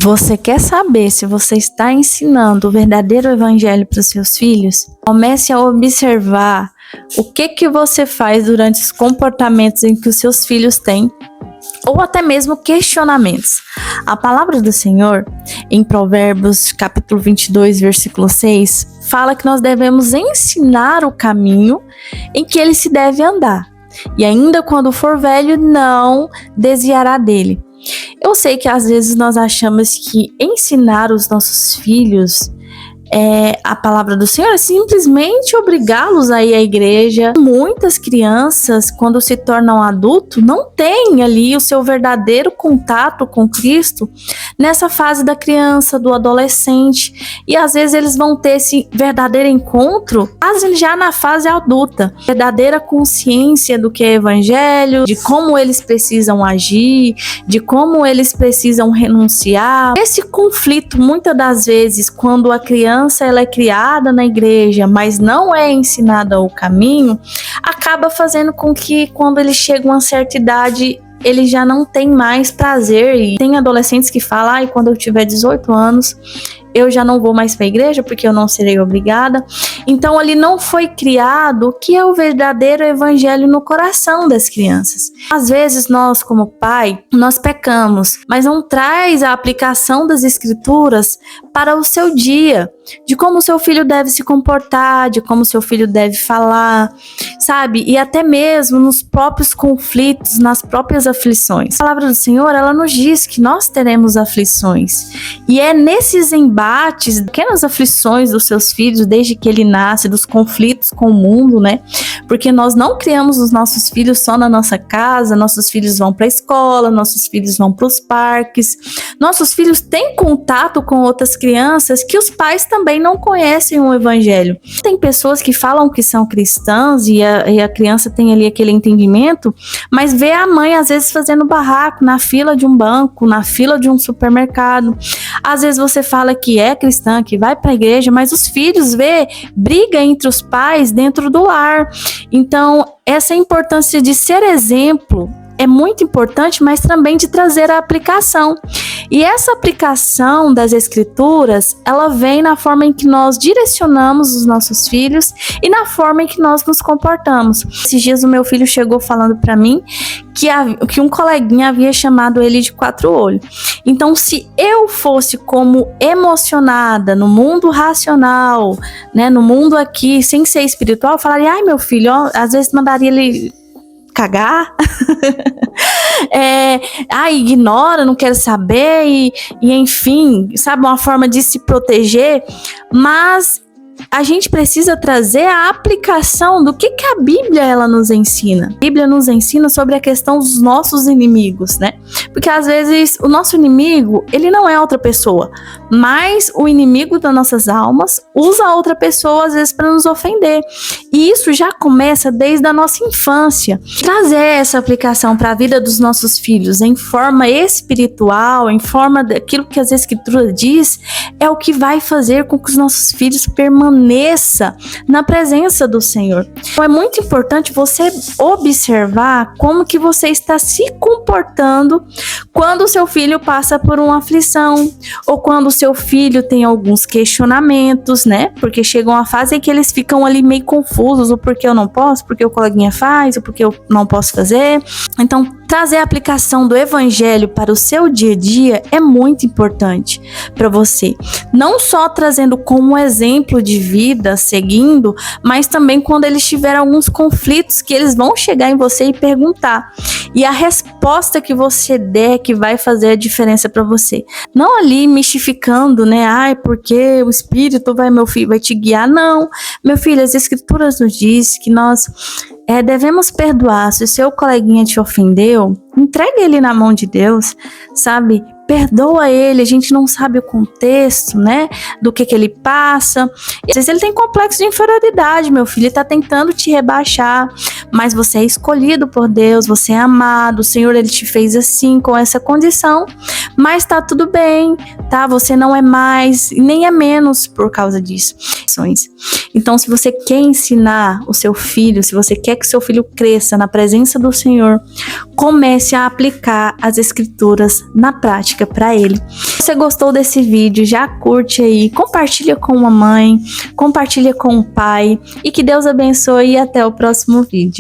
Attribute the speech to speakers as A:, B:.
A: Você quer saber se você está ensinando o verdadeiro evangelho para os seus filhos? Comece a observar o que você faz durante os comportamentos em que os seus filhos têm, ou até mesmo questionamentos. A palavra do Senhor, em Provérbios capítulo 22, versículo 6, fala que nós devemos ensinar o caminho em que ele se deve andar, e ainda quando for velho, não desviará dele. Eu sei que às vezes nós achamos que ensinar os nossos filhos a palavra do Senhor é simplesmente obrigá-los a ir à igreja. Muitas crianças, quando se tornam adultos, não têm ali o seu verdadeiro contato com Cristo nessa fase da criança, do adolescente, e às vezes eles vão ter esse verdadeiro encontro quase já na fase adulta, verdadeira consciência do que é evangelho, de como eles precisam agir, de como eles precisam renunciar. Esse conflito, muitas das vezes, quando a criança ela é criada na igreja, mas não é ensinada o caminho, acaba fazendo com que quando eles chegam a uma certa idade, ele já não tem mais prazer. E tem adolescentes que falam, quando eu tiver 18 anos, eu já não vou mais para a igreja porque eu não serei obrigada. Então ali não foi criado o que é o verdadeiro evangelho no coração das crianças. Às vezes nós, como pai, nós pecamos, mas não traz a aplicação das escrituras para o seu dia, de como o seu filho deve se comportar, de como o seu filho deve falar, sabe? E até mesmo nos próprios conflitos, nas próprias aflições. A palavra do Senhor, ela nos diz que nós teremos aflições. E é nesses embates, pequenas aflições dos seus filhos, desde que ele nasce, dos conflitos com o mundo, né? Porque nós não criamos os nossos filhos só na nossa casa, nossos filhos vão para a escola, nossos filhos vão para os parques, nossos filhos têm contato com outras crianças que os pais também não conhecem o evangelho. Tem pessoas que falam que são cristãs e a criança tem ali aquele entendimento, mas vê a mãe às vezes fazendo barraco na fila de um banco, na fila de um supermercado. Às vezes você fala que é cristã, que vai para a igreja, mas os filhos vê briga entre os pais dentro do lar. Então, essa importância de ser exemplo é muito importante, mas também de trazer a aplicação. E essa aplicação das escrituras, ela vem na forma em que nós direcionamos os nossos filhos e na forma em que nós nos comportamos. Esses dias o meu filho chegou falando para mim que um coleguinha havia chamado ele de 4 olhos. Então, se eu fosse como emocionada no mundo racional, né, no mundo aqui, sem ser espiritual, eu falaria, ai meu filho, ó, às vezes mandaria ele cagar, ignora, não quero saber, e enfim, sabe, uma forma de se proteger. Mas a gente precisa trazer a aplicação do que a Bíblia ela nos ensina. A Bíblia nos ensina sobre a questão dos nossos inimigos, né? Porque às vezes o nosso inimigo, ele não é outra pessoa, mas o inimigo das nossas almas usa a outra pessoa às vezes para nos ofender. E isso já começa desde a nossa infância. Trazer essa aplicação para a vida dos nossos filhos em forma espiritual, em forma daquilo que as Escrituras diz, é o que vai fazer com que os nossos filhos permaneça na presença do Senhor. Então é muito importante você observar como que você está se comportando quando o seu filho passa por uma aflição, ou quando o seu filho tem alguns questionamentos, né? Porque chega uma fase em que eles ficam ali meio confusos, ou porque eu não posso, porque o coleguinha faz, ou porque eu não posso fazer. Então, trazer a aplicação do evangelho para o seu dia a dia é muito importante para você. Não só trazendo como exemplo de vida, seguindo, mas também quando eles tiverem alguns conflitos que eles vão chegar em você e perguntar. E a resposta que você der que vai fazer a diferença para você. Não ali mistificando, né? Porque o Espírito meu filho, vai te guiar. Não. Meu filho, as Escrituras nos diz que nós devemos perdoar. Se o seu coleguinha te ofendeu, entregue ele na mão de Deus, sabe? Perdoa ele, a gente não sabe o contexto, né, do que ele passa. E às vezes ele tem complexo de inferioridade, meu filho, ele tá tentando te rebaixar. mas você é escolhido por Deus, você é amado, o Senhor ele te fez assim, com essa condição, mas tá tudo bem, tá? Você não é mais e nem é menos por causa disso. Então, se você quer ensinar o seu filho, se você quer que seu filho cresça na presença do Senhor, comece a aplicar as escrituras na prática para ele. Se você gostou desse vídeo, já curte aí, compartilha com a mãe, compartilha com o pai e que Deus abençoe e até o próximo vídeo.